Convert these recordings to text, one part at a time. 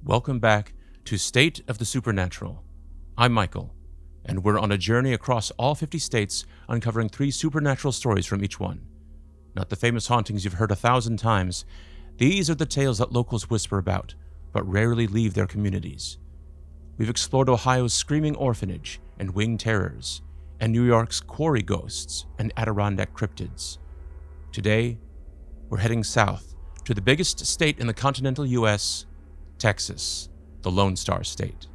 Welcome back to State of the Supernatural. I'm Michael, and we're on a journey across all 50 states uncovering 3 supernatural stories from each one. Not the famous hauntings you've heard 1,000 times. These are the tales that locals whisper about, but rarely leave their communities. We've explored Ohio's screaming orphanage and winged terrors, and New York's quarry ghosts and Adirondack cryptids. Today, we're heading south to the biggest state in the continental U.S., Texas, the Lone Star State.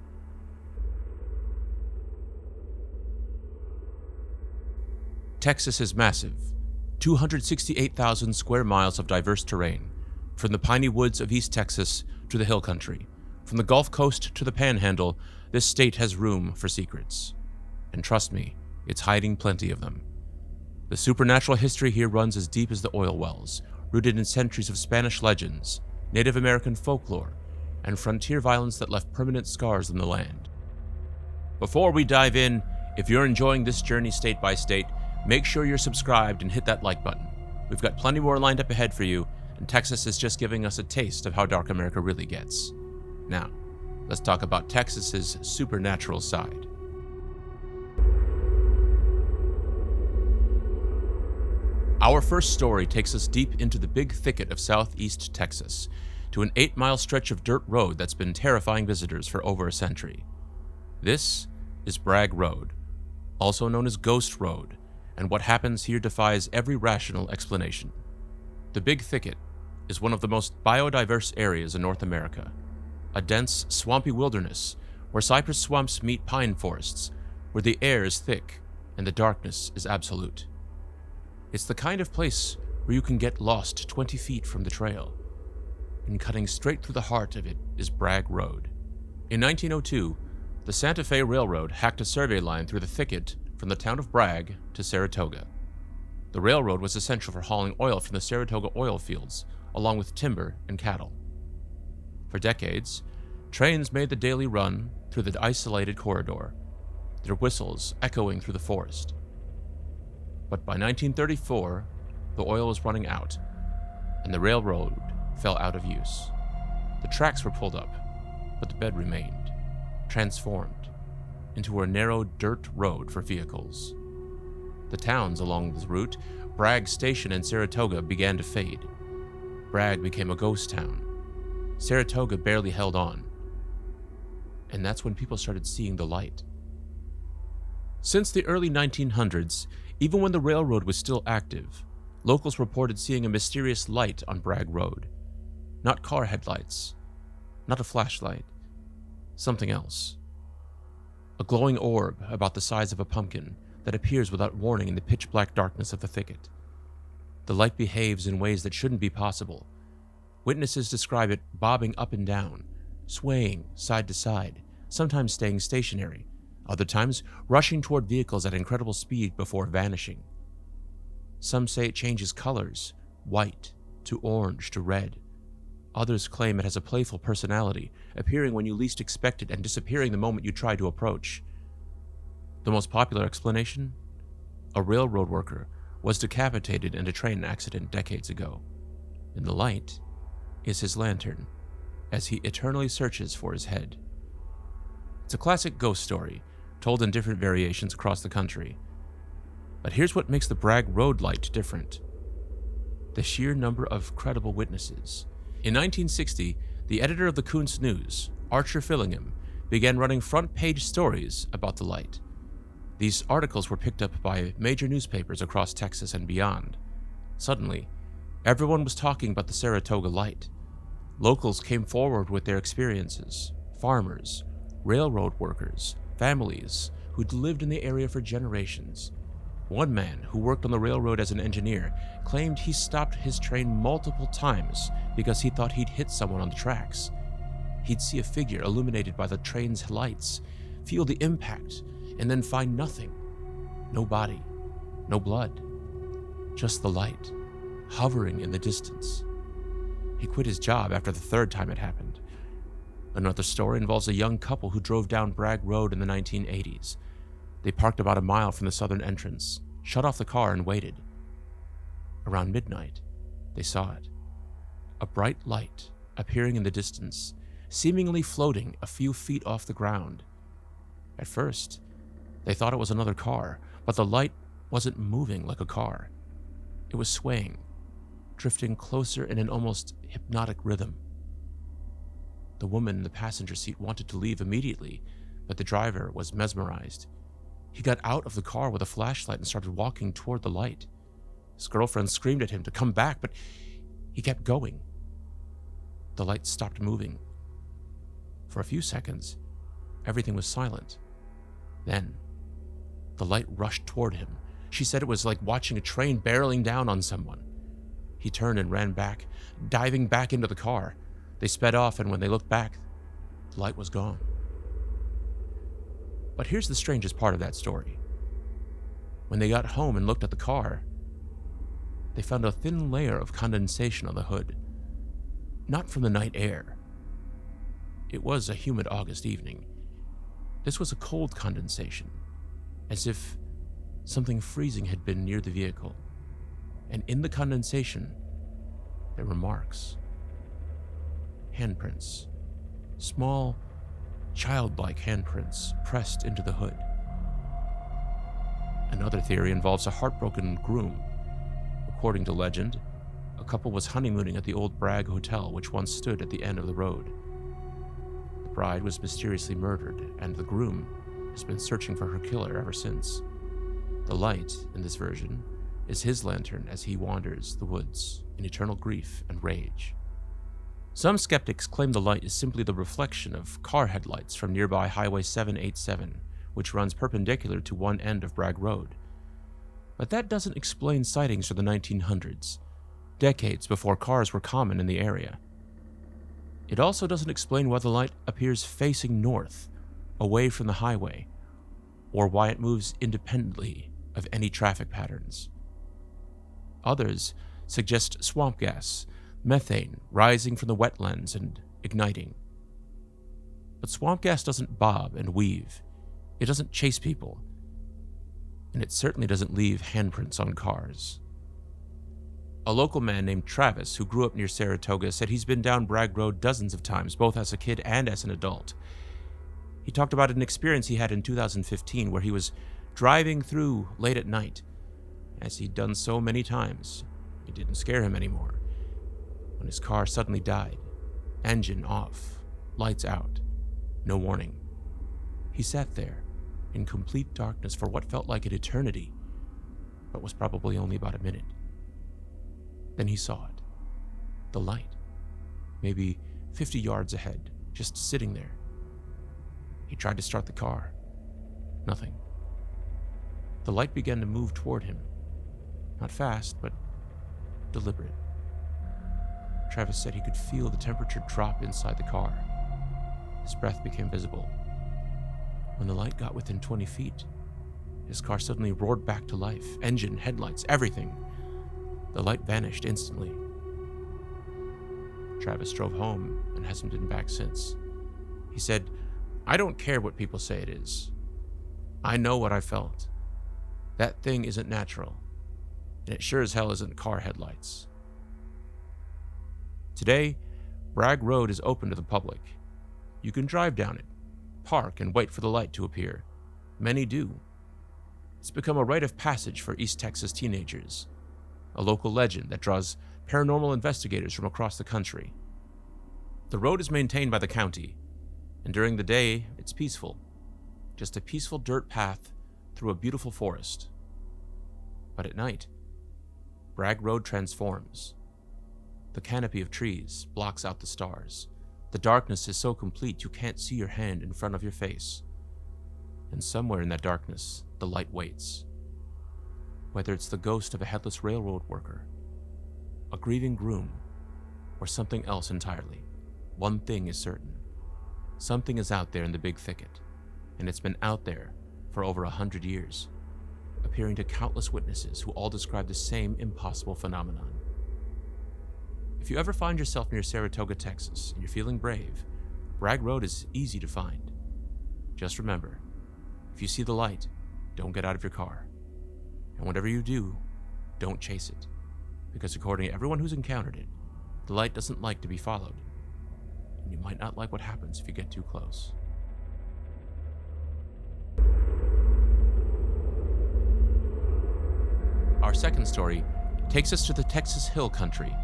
Texas is massive, 268,000 square miles of diverse terrain, from the piney woods of East Texas to the hill country. From the Gulf Coast to the Panhandle, this state has room for secrets. And trust me, it's hiding plenty of them. The supernatural history here runs as deep as the oil wells, rooted in centuries of Spanish legends, Native American folklore, and frontier violence that left permanent scars in the land. Before we dive in, if you're enjoying this journey state by state, make sure you're subscribed and hit that like button. We've got plenty more lined up ahead for you, and Texas is just giving us a taste of how dark America really gets. Now, let's talk about Texas's supernatural side. Our first story takes us deep into the big thicket of southeast Texas, to an 8-mile stretch of dirt road that's been terrifying visitors for over a century. This is BRAGG Road, also known as Ghost Road, and what happens here defies every rational explanation. The Big Thicket is one of the most biodiverse areas in North America, a dense, swampy wilderness where cypress swamps meet pine forests, where the air is thick and the darkness is absolute. It's the kind of place where you can get lost 20 feet from the trail, and cutting straight through the heart of it is BRAGG Road. In 1902, the Santa Fe Railroad hacked a survey line through the thicket from the town of Bragg to Saratoga. The railroad was essential for hauling oil from the Saratoga oil fields, along with timber and cattle. For decades, trains made the daily run through the isolated corridor, their whistles echoing through the forest. But by 1934, the oil was running out, and the railroad fell out of use. The tracks were pulled up, but the bed remained, transformed into a narrow dirt road for vehicles. The towns along this route, Bragg Station and Saratoga, began to fade. Bragg became a ghost town. Saratoga barely held on. And that's when people started seeing the light. Since the early 1900s, even when the railroad was still active, locals reported seeing a mysterious light on Bragg Road. Not car headlights, not a flashlight, something else. A glowing orb about the size of a pumpkin that appears without warning in the pitch-black darkness of the thicket. The light behaves in ways that shouldn't be possible. Witnesses describe it bobbing up and down, swaying side to side, sometimes staying stationary, other times rushing toward vehicles at incredible speed before vanishing. Some say it changes colors, white to orange to red. Others claim it has a playful personality, appearing when you least expect it and disappearing the moment you try to approach. The most popular explanation? A railroad worker was decapitated in a train accident decades ago, and the light is his lantern, as he eternally searches for his head. It's a classic ghost story, told in different variations across the country. But here's what makes the BRAGG Road light different: the sheer number of credible witnesses. In 1960, the editor of the Kuntz News, Archer Fillingham, began running front-page stories about the light. These articles were picked up by major newspapers across Texas and beyond. Suddenly, everyone was talking about the Saratoga light. Locals came forward with their experiences: farmers, railroad workers, families who'd lived in the area for generations. One man who worked on the railroad as an engineer claimed he stopped his train multiple times because he thought he'd hit someone on the tracks. He'd see a figure illuminated by the train's lights, feel the impact, and then find nothing. No body, no blood, just the light, hovering in the distance. He quit his job after the 3rd time it happened. Another story involves a young couple who drove down Bragg Road in the 1980s. They parked about a mile from the southern entrance, shut off the car, and waited. Around midnight, they saw it. A bright light appearing in the distance, seemingly floating a few feet off the ground. At first, they thought it was another car, but the light wasn't moving like a car. It was swaying, drifting closer in an almost hypnotic rhythm. The woman in the passenger seat wanted to leave immediately, but the driver was mesmerized. He got out of the car with a flashlight and started walking toward the light. His girlfriend screamed at him to come back, but he kept going. The light stopped moving. For a few seconds, everything was silent. Then, the light rushed toward him. She said it was like watching a train barreling down on someone. He turned and ran back, diving back into the car. They sped off, and when they looked back, the light was gone. But here's the strangest part of that story. When they got home and looked at the car, they found a thin layer of condensation on the hood. Not from the night air. It was a humid August evening. This was a cold condensation, as if something freezing had been near the vehicle. And in the condensation, there were marks. Handprints. Small, childlike handprints pressed into the hood. Another theory involves a heartbroken groom. According to legend, a couple was honeymooning at the old BRAGG Hotel, which once stood at the end of the road. The bride was mysteriously murdered, and the groom has been searching for her killer ever since. The light, in this version, is his lantern as he wanders the woods in eternal grief and rage. Some skeptics claim the light is simply the reflection of car headlights from nearby Highway 787, which runs perpendicular to one end of Bragg Road. But that doesn't explain sightings from the 1900s, decades before cars were common in the area. It also doesn't explain why the light appears facing north, away from the highway, or why it moves independently of any traffic patterns. Others suggest swamp gas, methane rising from the wetlands and igniting. But swamp gas doesn't bob and weave. It doesn't chase people. And it certainly doesn't leave handprints on cars. A local man named Travis, who grew up near Saratoga, said he's been down Bragg Road dozens of times, both as a kid and as an adult. He talked about an experience he had in 2015 where he was driving through late at night. As he'd done so many times, it didn't scare him anymore. When his car suddenly died, engine off, lights out, no warning. He sat there, in complete darkness for what felt like an eternity, but was probably only about a minute. Then he saw it. The light. Maybe 50 yards ahead, just sitting there. He tried to start the car. Nothing. The light began to move toward him. Not fast, but deliberate. Travis said he could feel the temperature drop inside the car. His breath became visible. When the light got within 20 feet, his car suddenly roared back to life. Engine, headlights, everything. The light vanished instantly. Travis drove home and hasn't been back since. He said, "I don't care what people say it is. I know what I felt. That thing isn't natural, and it sure as hell isn't car headlights." Today, Bragg Road is open to the public. You can drive down it, park, and wait for the light to appear. Many do. It's become a rite of passage for East Texas teenagers, a local legend that draws paranormal investigators from across the country. The road is maintained by the county, and during the day, it's peaceful. Just a peaceful dirt path through a beautiful forest. But at night, Bragg Road transforms. The canopy of trees blocks out the stars. The darkness is so complete you can't see your hand in front of your face. And somewhere in that darkness, the light waits. Whether it's the ghost of a headless railroad worker, a grieving groom, or something else entirely, one thing is certain. Something is out there in the big thicket, and it's been out there for over 100 years, appearing to countless witnesses who all describe the same impossible phenomenon. If you ever find yourself near Saratoga, Texas, and you're feeling brave, Bragg Road is easy to find. Just remember, if you see the light, don't get out of your car. And whatever you do, don't chase it. Because according to everyone who's encountered it, the light doesn't like to be followed. and you might not like what happens if you get too close. Our second story takes us to the Texas Hill Country,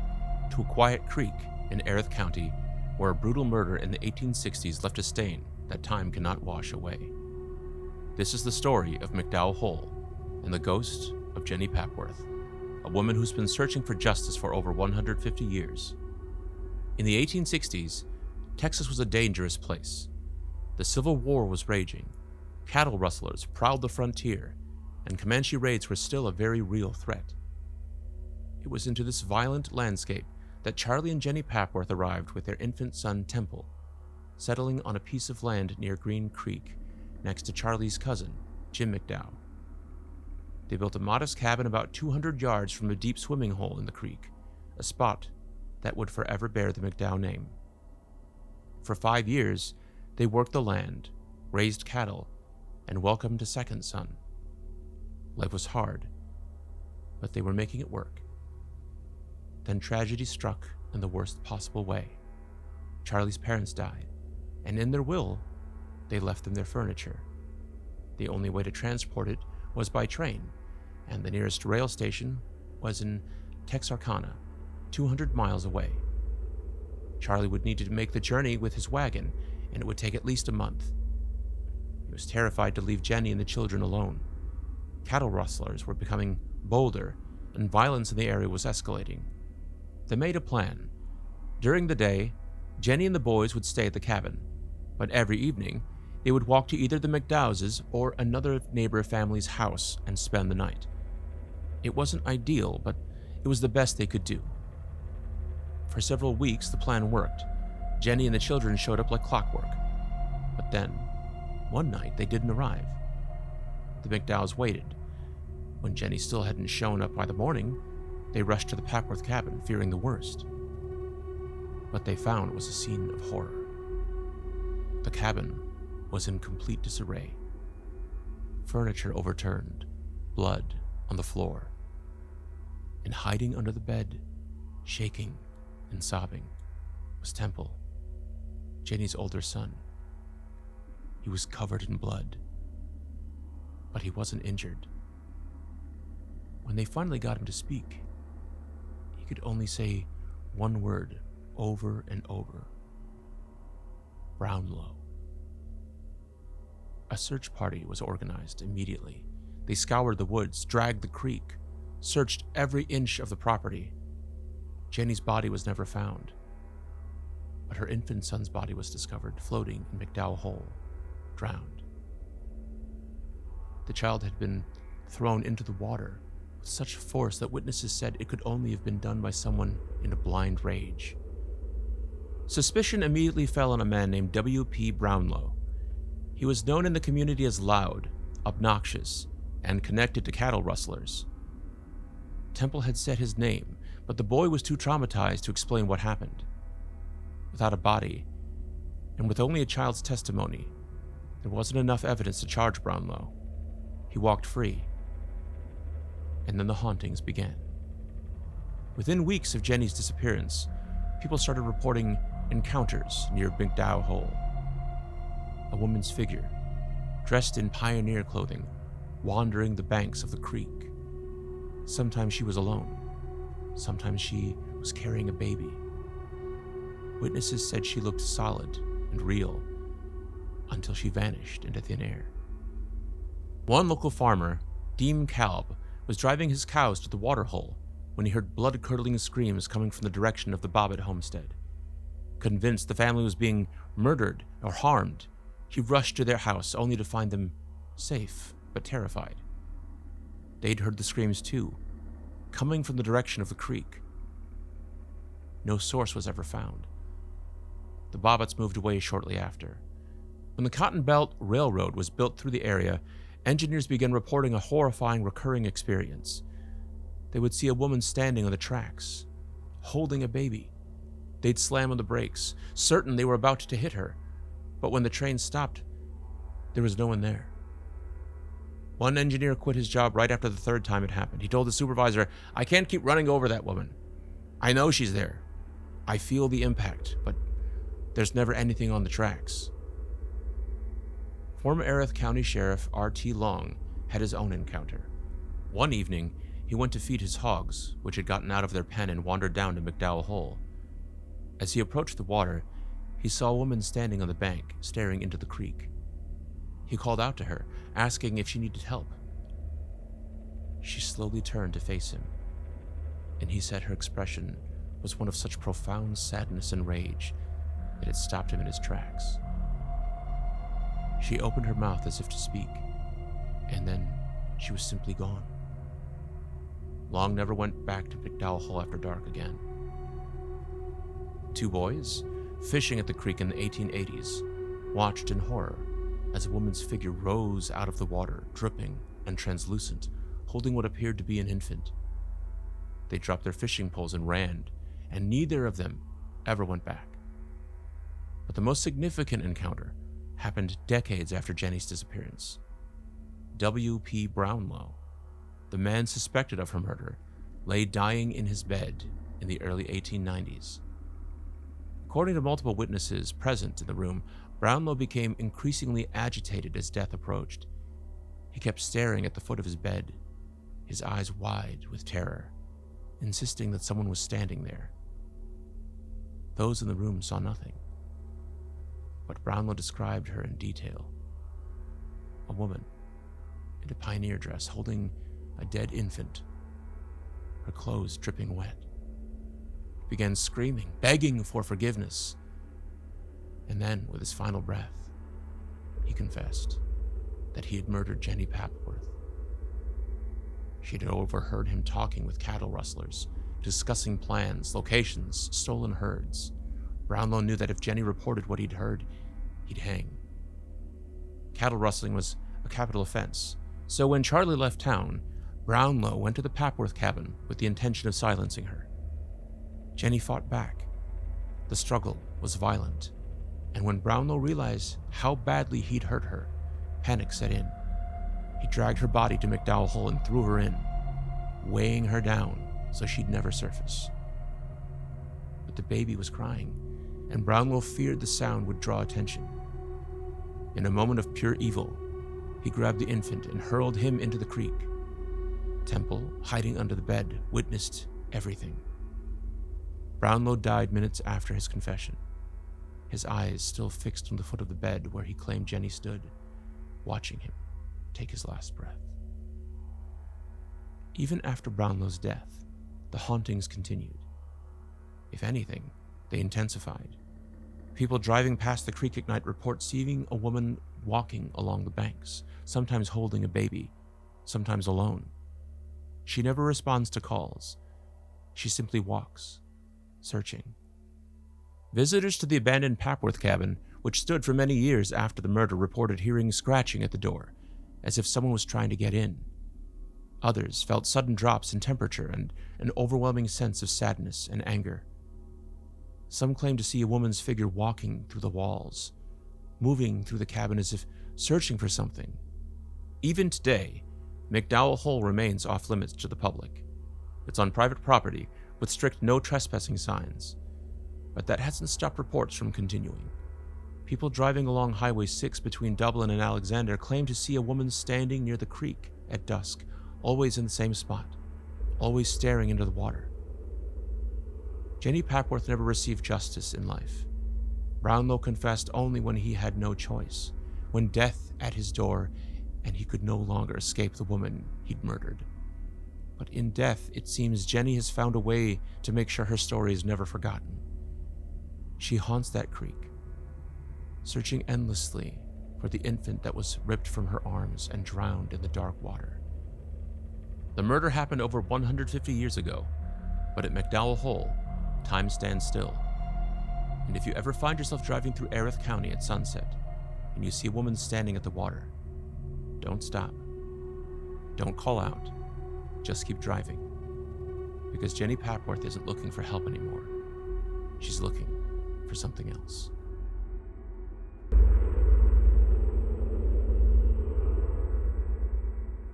to a quiet creek in Erith County, where a brutal murder in the 1860s left a stain that time cannot wash away. This is the story of McDowell Hole and the ghost of Jenny Papworth, a woman who's been searching for justice for over 150 years. In the 1860s, Texas was a dangerous place. The Civil War was raging, cattle rustlers prowled the frontier, and Comanche raids were still a very real threat. It was into this violent landscape that Charlie and Jenny Papworth arrived with their infant son Temple, settling on a piece of land near Green Creek next to Charlie's cousin, Jim McDowell. They built a modest cabin about 200 yards from a deep swimming hole in the creek, a spot that would forever bear the McDowell name. For 5 years, they worked the land, raised cattle, and welcomed a second son. Life was hard, but they were making it work. Then tragedy struck in the worst possible way. Charlie's parents died, and in their will, they left them their furniture. The only way to transport it was by train, and the nearest rail station was in Texarkana, 200 miles away. Charlie would need to make the journey with his wagon, and it would take at least a month. He was terrified to leave Jenny and the children alone. Cattle rustlers were becoming bolder, and violence in the area was escalating. They made a plan. During the day, Jenny and the boys would stay at the cabin, but every evening, they would walk to either the McDowells' or another neighbor family's house and spend the night. It wasn't ideal, but it was the best they could do. For several weeks, the plan worked. Jenny and the children showed up like clockwork. But then, one night, they didn't arrive. The McDowells waited. When Jenny still hadn't shown up by the morning, they rushed to the Papworth cabin, fearing the worst. What they found was a scene of horror. The cabin was in complete disarray. Furniture overturned, blood on the floor. And hiding under the bed, shaking and sobbing, was Temple, Jenny's older son. He was covered in blood, but he wasn't injured. When they finally got him to speak, he could only say one word over and over: Brownlow. A search party was organized immediately. They scoured the woods, dragged the creek, searched every inch of the property. Jenny's body was never found, but her infant son's body was discovered floating in McDowell Hole, drowned. The child had been thrown into the water with such force that witnesses said it could only have been done by someone in a blind rage. Suspicion immediately fell on a man named W.P. Brownlow. He was known in the community as loud, obnoxious, and connected to cattle rustlers. Temple had said his name, but the boy was too traumatized to explain what happened. Without a body, and with only a child's testimony, there wasn't enough evidence to charge Brownlow. He walked free, and then the hauntings began. Within weeks of Jenny's disappearance, people started reporting encounters near McDowell Hole. A woman's figure, dressed in pioneer clothing, wandering the banks of the creek. Sometimes she was alone. Sometimes she was carrying a baby. Witnesses said she looked solid and real until she vanished into thin air. One local farmer, Deem Kalb, was driving his cows to the water hole when he heard blood-curdling screams coming from the direction of the Bobbitt homestead. Convinced the family was being murdered or harmed, he rushed to their house only to find them safe but terrified. They'd heard the screams too, coming from the direction of the creek. No source was ever found. The Bobbitts moved away shortly after. When the Cotton Belt Railroad was built through the area, engineers began reporting a horrifying recurring experience. They would see a woman standing on the tracks, holding a baby. They'd slam on the brakes, certain they were about to hit her, but when the train stopped, there was no one there. One engineer quit his job right after the third time it happened. He told the supervisor, "I can't keep running over that woman. I know she's there. I feel the impact, but There's never anything on the tracks. Former Erath County Sheriff R.T. Long had his own encounter. One evening, he went to feed his hogs, which had gotten out of their pen and wandered down to McDowell Hole. As he approached the water, he saw a woman standing on the bank, staring into the creek. He called out to her, asking if she needed help. She slowly turned to face him, and he said her expression was one of such profound sadness and rage that it stopped him in his tracks. She opened her mouth as if to speak, and then she was simply gone. Long never went back to McDowell Hole after dark again. Two boys, fishing at the creek in the 1880s, watched in horror as a woman's figure rose out of the water, dripping and translucent, holding what appeared to be an infant. They dropped their fishing poles and ran, and neither of them ever went back. But the most significant encounter happened decades after Jenny's disappearance. W.P. Brownlow, the man suspected of her murder, lay dying in his bed in the early 1890s. According to multiple witnesses present in the room, Brownlow became increasingly agitated as death approached. He kept staring at the foot of his bed, his eyes wide with terror, insisting that someone was standing there. Those in the room saw nothing, but Brownlow described her in detail. A woman in a pioneer dress holding a dead infant, her clothes dripping wet, began screaming, begging for forgiveness. And then, with his final breath, he confessed that he had murdered Jenny Papworth. She had overheard him talking with cattle rustlers, discussing plans, locations, stolen herds. Brownlow knew that if Jenny reported what he'd heard, he'd hang. Cattle rustling was a capital offense, so when Charlie left town, Brownlow went to the Papworth cabin with the intention of silencing her. Jenny fought back. The struggle was violent, and when Brownlow realized how badly he'd hurt her, panic set in. He dragged her body to McDowell Hole and threw her in, weighing her down so she'd never surface. But the baby was crying, and Brownlow feared the sound would draw attention. In a moment of pure evil, he grabbed the infant and hurled him into the creek. Temple, hiding under the bed, witnessed everything. Brownlow died minutes after his confession, his eyes still fixed on the foot of the bed where he claimed Jenny stood, watching him take his last breath. Even after Brownlow's death, the hauntings continued. If anything, they intensified. People driving past the creek at night report seeing a woman walking along the banks, sometimes holding a baby, sometimes alone. She never responds to calls. She simply walks, searching. Visitors to the abandoned Papworth cabin, which stood for many years after the murder, reported hearing scratching at the door, as if someone was trying to get in. Others felt sudden drops in temperature and an overwhelming sense of sadness and anger. Some claimed to see a woman's figure walking through the walls, moving through the cabin as if searching for something. Even today, McDowell Hole remains off limits to the public. It's on private property with strict no trespassing signs, but that hasn't stopped reports from continuing. People driving along Highway 6 between Dublin and Alexander claim to see a woman standing near the creek at dusk, always in the same spot, always staring into the water. Jenny Papworth never received justice in life. Brownlow confessed only when he had no choice, when death at his door and he could no longer escape the woman he'd murdered. But in death, it seems Jenny has found a way to make sure her story is never forgotten. She haunts that creek, searching endlessly for the infant that was ripped from her arms and drowned in the dark water. The murder happened over 150 years ago, but at McDowell Hole, time stands still. And if you ever find yourself driving through Erath County at sunset and you see a woman standing at the water, don't stop. Don't call out. Just keep driving. Because Jenny Papworth isn't looking for help anymore. She's looking for something else.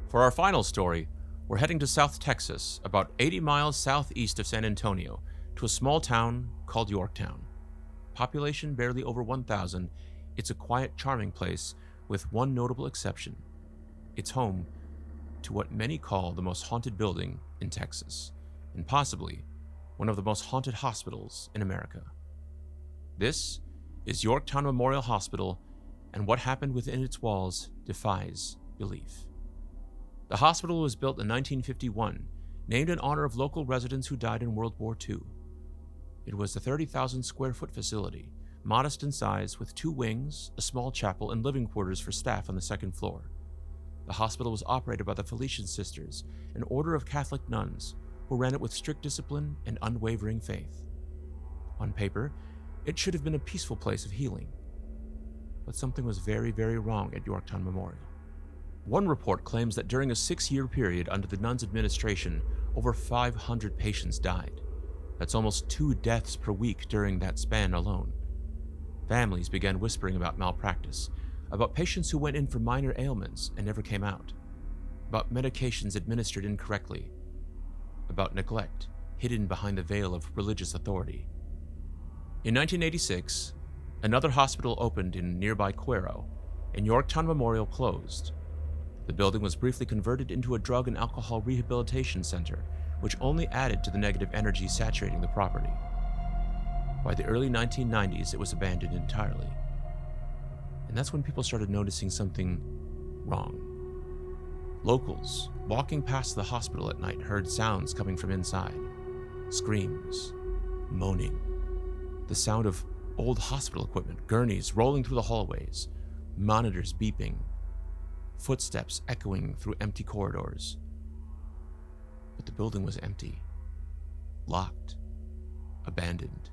For our final story, we're heading to South Texas, about 80 miles southeast of San Antonio, to a small town called Yorktown. Population barely over 1,000, it's a quiet, charming place with one notable exception. It's home to what many call the most haunted building in Texas, and possibly one of the most haunted hospitals in America. This is Yorktown Memorial Hospital, and what happened within its walls defies belief. The hospital was built in 1951, named in honor of local residents who died in World War II. It was a 30,000 square foot facility, modest in size, with 2 wings, a small chapel, and living quarters for staff on the 2nd floor. The hospital was operated by the Felician Sisters, an order of Catholic nuns who ran it with strict discipline and unwavering faith. On paper, it should have been a peaceful place of healing. But something was very, very wrong at Yorktown Memorial. One report claims that during a 6-year period under the nuns' administration, over 500 patients died. That's almost 2 deaths per week during that span alone. Families began whispering about malpractice, about patients who went in for minor ailments and never came out, about medications administered incorrectly, about neglect hidden behind the veil of religious authority. In 1986, another hospital opened in nearby Cuero, and Yorktown Memorial closed. The building was briefly converted into a drug and alcohol rehabilitation center, which only added to the negative energy saturating the property. By the early 1990s, it was abandoned entirely. And that's when people started noticing something wrong. Locals walking past the hospital at night heard sounds coming from inside. Screams, moaning, the sound of old hospital equipment, gurneys rolling through the hallways, monitors beeping, footsteps echoing through empty corridors. But the building was empty, locked, abandoned.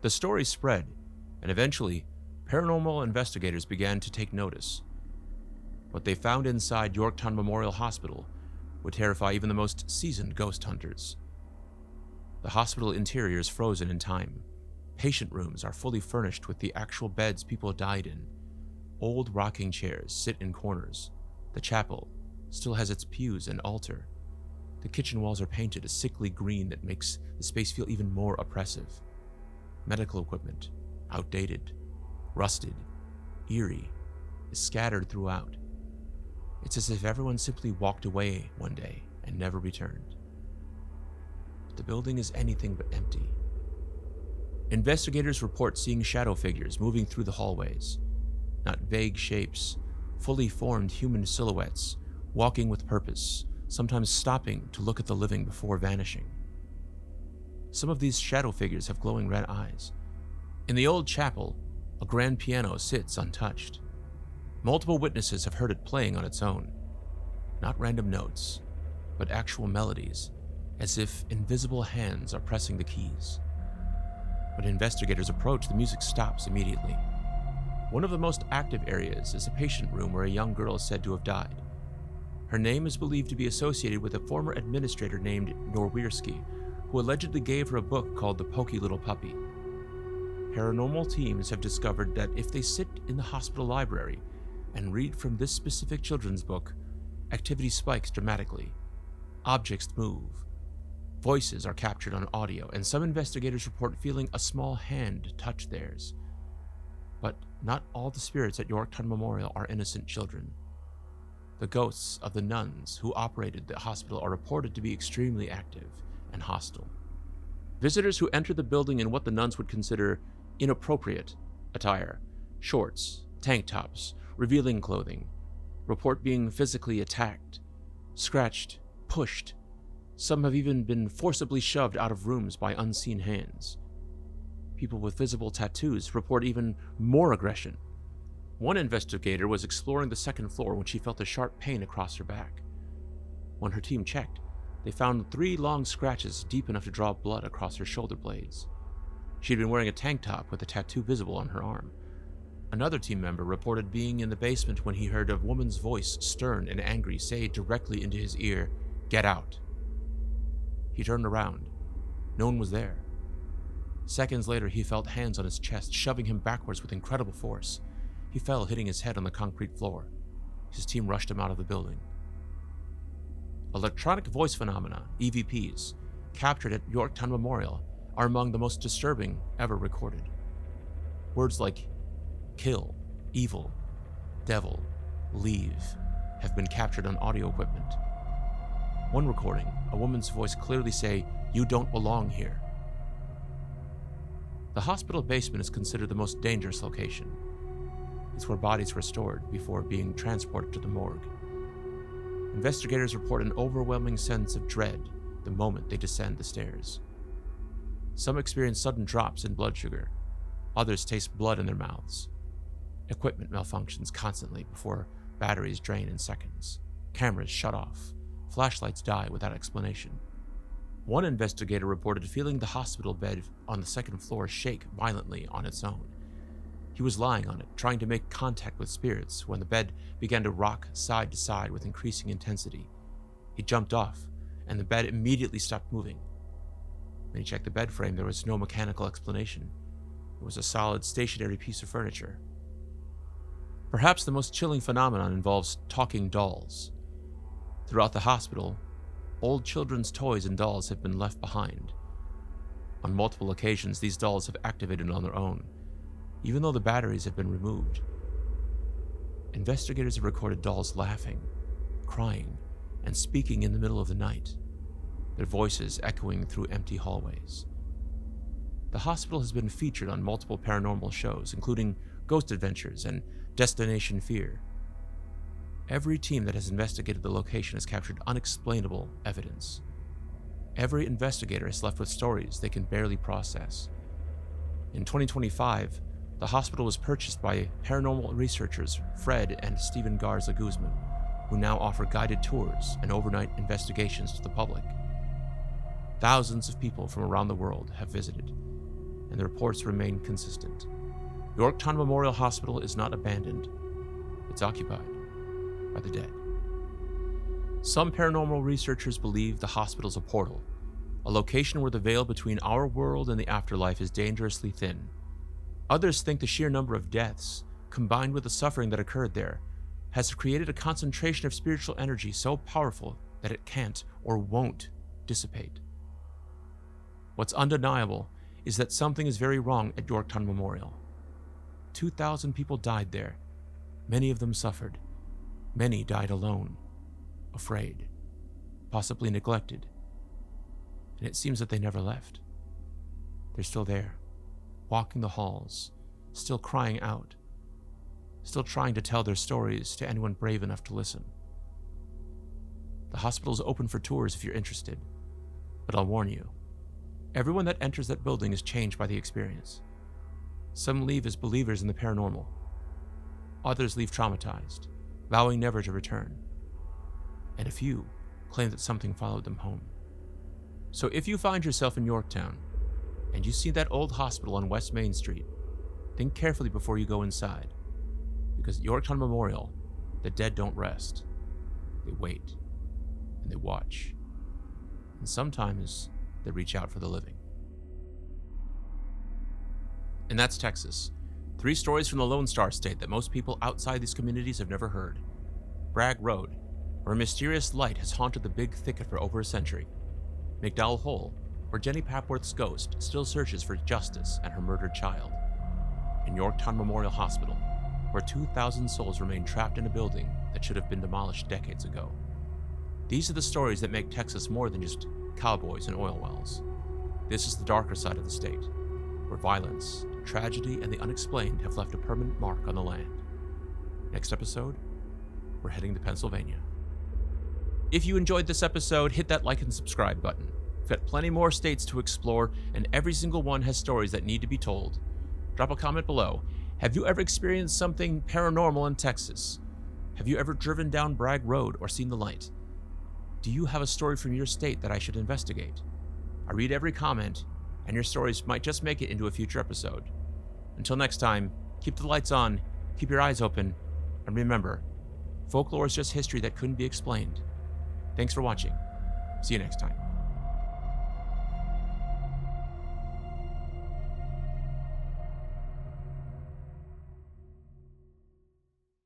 The story spread, and eventually, paranormal investigators began to take notice. What they found inside Yorktown Memorial Hospital would terrify even the most seasoned ghost hunters. The hospital interior is frozen in time. Patient rooms are fully furnished with the actual beds people died in. Old rocking chairs sit in corners. The chapel still has its pews and altar. The kitchen walls are painted a sickly green that makes the space feel even more oppressive. Medical equipment, outdated, rusted, eerie, is scattered throughout. It's as if everyone simply walked away one day and never returned. But the building is anything but empty. Investigators report seeing shadow figures moving through the hallways. Not vague shapes, fully formed human silhouettes, walking with purpose, sometimes stopping to look at the living before vanishing. Some of these shadow figures have glowing red eyes. In the old chapel, a grand piano sits untouched. Multiple witnesses have heard it playing on its own. Not random notes, but actual melodies, as if invisible hands are pressing the keys. When investigators approach, the music stops immediately. One of the most active areas is a patient room where a young girl is said to have died. Her name is believed to be associated with a former administrator named Norwirski, who allegedly gave her a book called The Pokey Little Puppy. Paranormal teams have discovered that if they sit in the hospital library and read from this specific children's book, activity spikes dramatically. Objects move. Voices are captured on audio, and some investigators report feeling a small hand touch theirs. But not all the spirits at Yorktown Memorial are innocent children. The ghosts of the nuns who operated the hospital are reported to be extremely active and hostile. Visitors who enter the building in what the nuns would consider inappropriate attire, shorts, tank tops, revealing clothing, report being physically attacked, scratched, pushed. Some have even been forcibly shoved out of rooms by unseen hands. People with visible tattoos report even more aggression. One investigator was exploring the 2nd floor when she felt a sharp pain across her back. When her team checked, they found 3 long scratches deep enough to draw blood across her shoulder blades. She had been wearing a tank top with a tattoo visible on her arm. Another team member reported being in the basement when he heard a woman's voice, stern and angry, say directly into his ear, "Get out." He turned around. No one was there. Seconds later, he felt hands on his chest, shoving him backwards with incredible force. He fell, hitting his head on the concrete floor. His team rushed him out of the building. Electronic voice phenomena, EVPs, captured at Yorktown Memorial, are among the most disturbing ever recorded. Words like kill, evil, devil, leave have been captured on audio equipment. One recording, a woman's voice clearly say, "You don't belong here." The hospital basement is considered the most dangerous location. It's where bodies were stored before being transported to the morgue. Investigators report an overwhelming sense of dread the moment they descend the stairs. Some experience sudden drops in blood sugar. Others taste blood in their mouths. Equipment malfunctions constantly before batteries drain in seconds. Cameras shut off. Flashlights die without explanation. One investigator reported feeling the hospital bed on the second floor shake violently on its own. He was lying on it, trying to make contact with spirits, when the bed began to rock side to side with increasing intensity. He jumped off, and the bed immediately stopped moving. When he checked the bed frame, there was no mechanical explanation. It was a solid, stationary piece of furniture. Perhaps the most chilling phenomenon involves talking dolls. Throughout the hospital, old children's toys and dolls have been left behind. On multiple occasions, these dolls have activated on their own, even though the batteries have been removed. Investigators have recorded dolls laughing, crying, and speaking in the middle of the night, their voices echoing through empty hallways. The hospital has been featured on multiple paranormal shows, including Ghost Adventures and Destination Fear. Every team that has investigated the location has captured unexplainable evidence. Every investigator is left with stories they can barely process. In 2025, the hospital was purchased by paranormal researchers Fred and Stephen Garza Guzman, who now offer guided tours and overnight investigations to the public. Thousands of people from around the world have visited, and the reports remain consistent. Yorktown Memorial Hospital is not abandoned. It's occupied by the dead. Some paranormal researchers believe the hospital is a portal, a location where the veil between our world and the afterlife is dangerously thin. Others think the sheer number of deaths, combined with the suffering that occurred there, has created a concentration of spiritual energy so powerful that it can't or won't dissipate. What's undeniable is that something is very wrong at Yorktown Memorial. 2,000 people died there. Many of them suffered. Many died alone, afraid, possibly neglected. And it seems that they never left. They're still there, walking the halls, still crying out, still trying to tell their stories to anyone brave enough to listen. The hospital is open for tours if you're interested, but I'll warn you, everyone that enters that building is changed by the experience. Some leave as believers in the paranormal. Others leave traumatized, vowing never to return. And a few claim that something followed them home. So if you find yourself in Yorktown, and you see that old hospital on West Main Street, think carefully before you go inside. Because at Yorktown Memorial, the dead don't rest. They wait, and they watch. And sometimes they reach out for the living. And that's Texas. 3 stories from the Lone Star State that most people outside these communities have never heard. Bragg Road, where a mysterious light has haunted the big thicket for over a century. McDowell Hole, where Jenny Papworth's ghost still searches for justice and her murdered child. And Yorktown Memorial Hospital, where 2,000 souls remain trapped in a building that should have been demolished decades ago. These are the stories that make Texas more than just cowboys and oil wells. This is the darker side of the state, where violence, tragedy, and the unexplained have left a permanent mark on the land. Next episode, we're heading to Pennsylvania. If you enjoyed this episode, hit that like and subscribe button. We've got plenty more states to explore, and every single one has stories that need to be told. Drop a comment below. Have you ever experienced something paranormal in Texas? Have you ever driven down Bragg Road or seen the light? Do you have a story from your state that I should investigate? I read every comment, and your stories might just make it into a future episode. Until next time, keep the lights on, keep your eyes open, and remember, folklore is just history that couldn't be explained. Thanks for watching. See you next time.